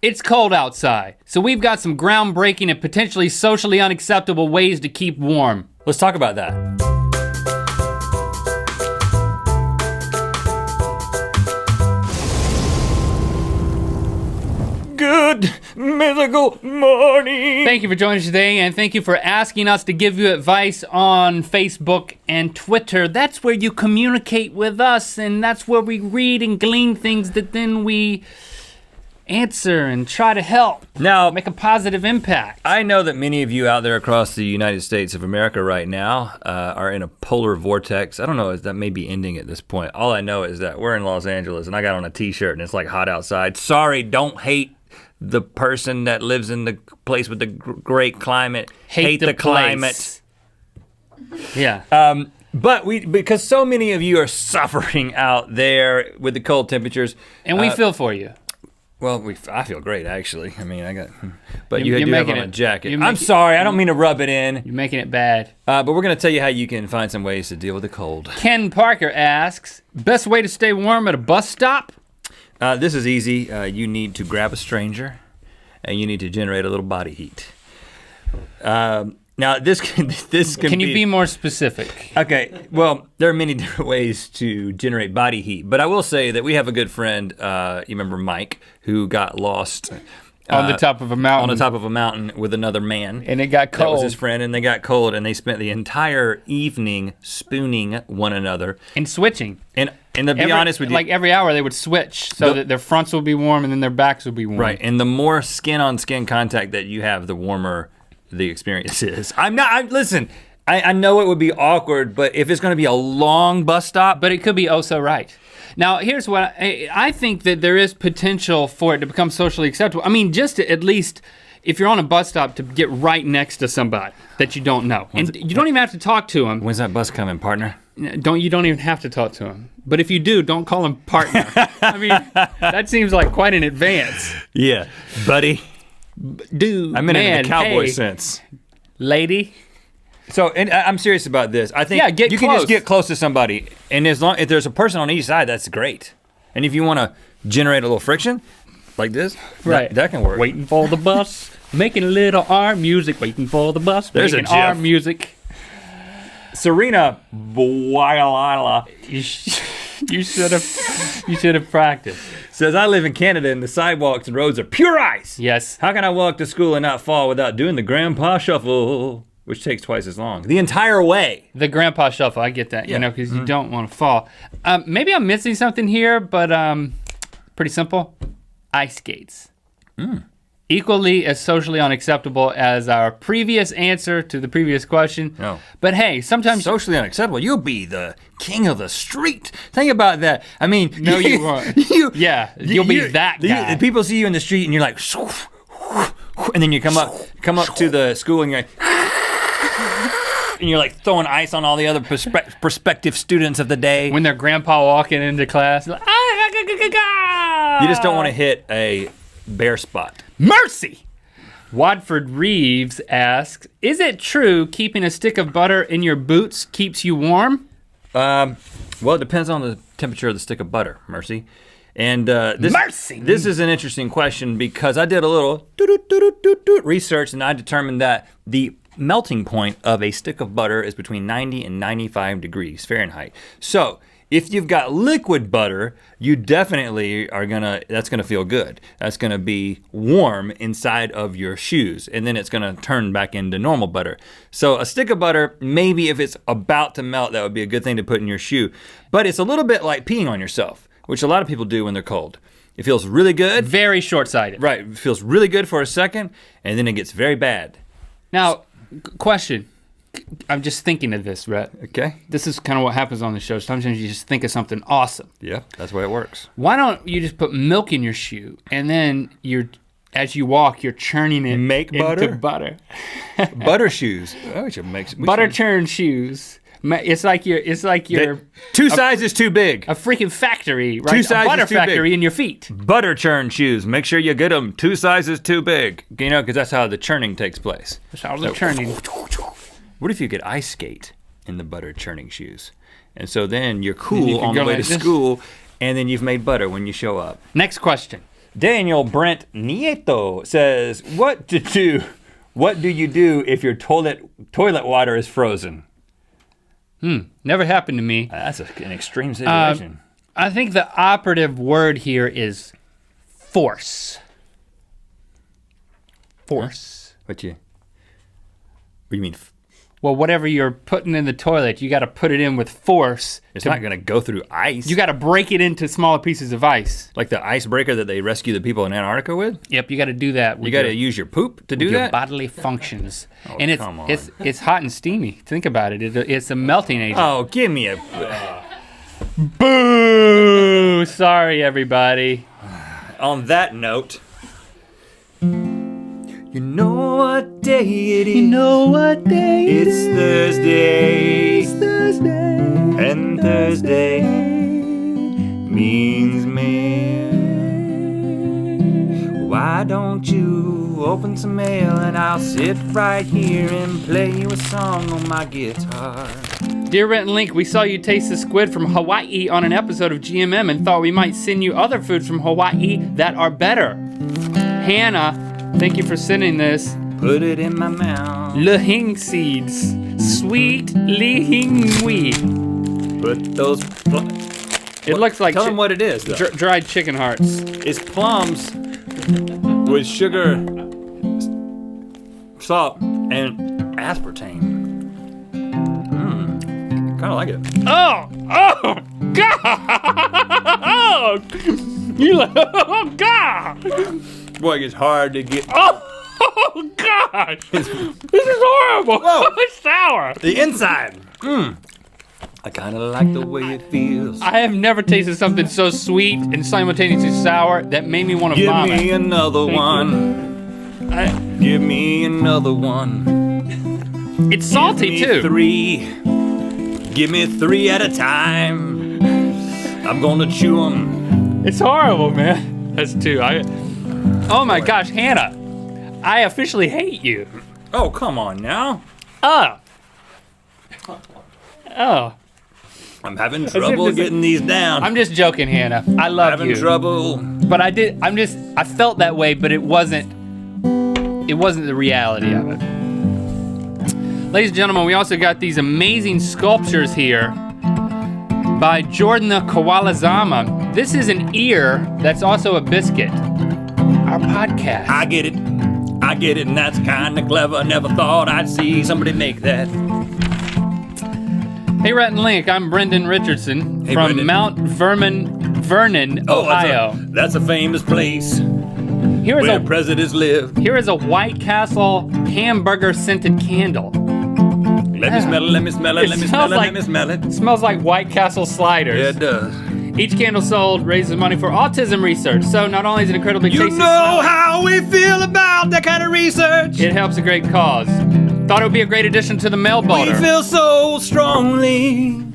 It's cold outside, so we've got some groundbreaking and potentially socially unacceptable ways to keep warm. Let's talk about that. Good mythical morning. Thank you for joining us today, and thank you for asking us to give you advice on Facebook and Twitter. That's where you communicate with us, and that's where we read and glean things that then we answer and try to help. Now, make a positive impact. I know that many of you out there across the United States of America right now are in a polar vortex. I don't know if that may be ending at this point. All I know is that we're in Los Angeles and I got on a T-shirt and it's like hot outside. Sorry, don't hate the person that lives in the place with the great climate. Hate the climate. Yeah. But because so many of you are suffering out there with the cold temperatures. And we feel for you. Well, I feel great actually. I mean, but you You're do have making on a it- jacket. you're I'm making- sorry, I don't mean to rub it in. You're making it bad. But we're gonna tell you how you can find some ways to deal with the cold. Ken Parker asks, best way to stay warm at a bus stop? This is easy. You need to grab a stranger and you need to generate a little body heat. Now this can Can you be more specific? Okay, well, there are many different ways to generate body heat, but I will say that we have a good friend, you remember Mike, who got lost On the top of a mountain. on the top of a mountain with another man. And it got That was cold. his friend, and they got cold, and they spent the entire evening spooning one another. And switching. And to be honest with you, Like every hour they would switch so that their fronts would be warm and then their backs would be warm. right, and the more skin-on-skin contact that you have, the warmer the experience is. Listen, I know it would be awkward, but if it's gonna be a long bus stop. But it could be oh so right. Now here's what I think that there is potential for it to become socially acceptable. I mean, just to, at least if you're on a bus stop, to get right next to somebody that you don't know. And you don't even have to talk to them. When's that bus coming, partner? You don't even have to talk to him. But if you do, don't call him partner. I mean, that seems like quite an advance. Yeah, buddy. Dude, I meant it in the cowboy hey, sense. lady. So, and I'm serious about this. I think Yeah, you can just get close to somebody, and if there's a person on each side, that's great. And if you want to generate a little friction, like this, Right. that can work. Waiting for the bus, making a little arm music, waiting for the bus, There's a making GIF. arm music. Serena Boilala You should have practiced. says, I live in Canada and the sidewalks and roads are pure ice. Yes. How can I walk to school and not fall without doing the grandpa shuffle, which takes twice as long? The entire way. The grandpa shuffle, I get that, Yeah. you know, because you don't want to fall. Maybe I'm missing something here, but pretty simple. Ice skates. Equally as socially unacceptable as our previous answer to the previous question. No. But hey, sometimes Socially unacceptable. You'll be the king of the street. Think about that. I mean, No, you won't. Yeah, you'll be that guy. People see you in the street and you're like, and then you come up to the school and you're like, and you're like throwing ice on all the other prospective students of the day. when their grandpa walking into class, like, You just don't want to hit a bare spot. mercy. Wadford Reeves asks, is it true keeping a stick of butter in your boots keeps you warm? Well, it depends on the temperature of the stick of butter, Mercy. And Mercy! This is an interesting question because I did a little research and I determined that the melting point of a stick of butter is between 90 and 95 degrees Fahrenheit. So if you've got liquid butter, you definitely that's gonna feel good. That's gonna be warm inside of your shoes, and then it's gonna turn back into normal butter. So a stick of butter, maybe if it's about to melt, that would be a good thing to put in your shoe. But it's a little bit like peeing on yourself, which a lot of people do when they're cold. It feels really good. Very short-sighted. Right, it feels really good for a second, and then it gets very bad. Now, question. I'm just thinking of this, Rhett. Okay? This is kind of what happens on the show. Sometimes you just think of something awesome. Yeah, that's the way it works. Why don't you just put milk in your shoe and then as you walk, you're churning it Make into butter? butter. Butter shoes. Oh, we should make Butter churn shoes. It's like you're two sizes too big. a freaking factory, right? Two sizes a butter too factory big. in your feet. Butter churn shoes. Make sure you get them 2 sizes too big. You know, because that's how the churning takes place. That's how they're churning. What if you could ice skate in the butter churning shoes? And so then you're Then cool you can on the go way like to this. school, and then you've made butter when you show up. Next question. Daniel Brent Nieto says, what do you do if your toilet water is frozen? Never happened to me. That's an extreme situation. I think the operative word here is force. Force. What do you mean? Well, whatever you're putting in the toilet, you gotta put it in with force. It's not gonna go through ice. You gotta break it into smaller pieces of ice. Like the icebreaker that they rescue the people in Antarctica with? Yep, you gotta do that. You gotta use your poop to do your that? bodily functions. Oh, and come on. it's hot and steamy. Think about it. It's a melting agent. Oh, give me a... Boo! Sorry, everybody. On that note... You know what day it is. You know what day it is. It's Thursday. It's Thursday. And Thursday means mail. Why don't you open some mail and I'll sit right here and play you a song on my guitar. Dear Rhett and Link, we saw you taste the squid from Hawaii on an episode of GMM and thought we might send you other foods from Hawaii that are better. Hannah, thank you for sending this. Put it in my mouth. Lehing seeds. Sweet lehing weed. Put those... It looks like Tell them what it is, though. dried chicken hearts. It's plums with sugar, salt, and aspartame. Kind of like it. Oh, God! Oh, God! Boy, it's hard to get. Oh, God! This is horrible. Whoa. It's sour. The inside. I kind of like the way it feels. I have never tasted something so sweet and simultaneously sour that made me want to vomit. Give me another one. Give me another one. It's salty Give me too. 3. Give me 3 at a time. I'm gonna chew them. It's horrible, man. That's 2. Oh my gosh, Hannah. I officially hate you. Oh, come on now. Oh. I'm having trouble getting these down. I'm just joking, Hannah. I love you. having trouble. But I felt that way, but it wasn't the reality of it. Ladies and gentlemen, we also got these amazing sculptures here by Jordan the Koalazama. This is an ear that's also a biscuit. Our podcast. I get it, and that's kind of clever. Never thought I'd see somebody make that. Hey, Rhett and Link, I'm Brendan Richardson Hey, from Brendan. Mount Vernon, Ohio. That's a famous place Here is where presidents live. Here is a White Castle hamburger scented candle. Let me smell it, let me smell it, let me smell it, let me smell it. It smells like White Castle sliders. Yeah, it does. Each candle sold raises money for autism research. So not only is it incredibly You tasty, know how we feel about that kind of research. it helps a great cause. Thought it would be a great addition to the mail We boulder. feel so strongly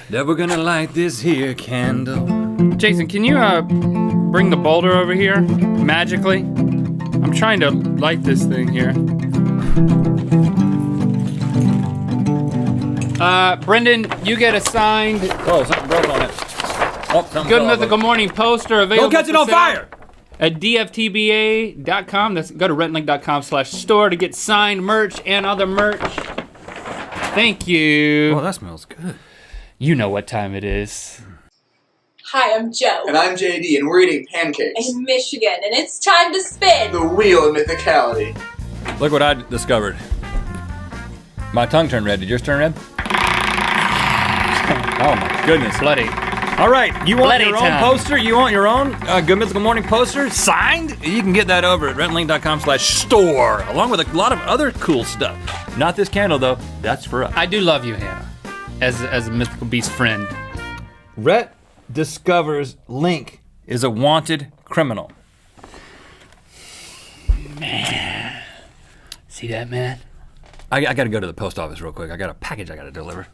that we're gonna light this here candle. Jason, can you bring the boulder over here magically? I'm trying to light this thing here. Brendan, you get a signed Oh, something broke on it. Oh, something Good fell off Mythical it. Morning poster available. Don't catch it for on sale fire! At dftba.com. Go to RhettandLink.com/store to get signed merch and other merch. Thank you. Oh, that smells good. You know what time it is. Hi, I'm Joe. And I'm JD, and we're eating pancakes. In Michigan, and it's time to spin. The wheel of mythicality. Look what I discovered. My tongue turned red. Did yours turn red? Oh my goodness. Bloody. All right, you want Bloody your own time. poster? You want your own Good Mythical Morning poster signed? You can get that over at RhettandLink.com/store, along with a lot of other cool stuff. Not this candle though. That's for us. I do love you, Hannah, as a Mythical Beast friend. Rhett discovers Link is a wanted criminal. Man. See that, man? I got to go to the post office real quick. I got a package I got to deliver.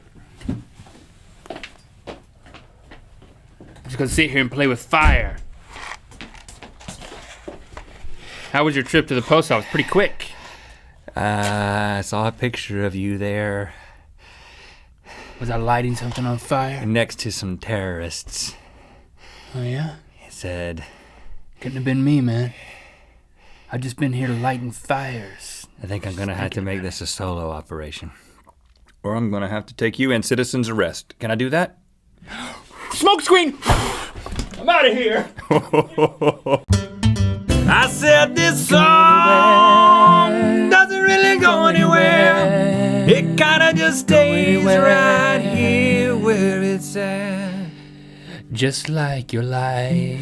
I'm just gonna sit here and play with fire. How was your trip to the post office? Pretty quick. I saw a picture of you there Was I lighting something on fire? next to some terrorists. Oh yeah? said, couldn't have been me, man. I've just been here lighting fires. I think I'm gonna have to make this a solo operation. Or I'm gonna have to take you in citizen's arrest. Can I do that? Smoke screen! I'm out of here. I said this song doesn't really go anywhere. It kinda just stays right here where it's at. Just like your life.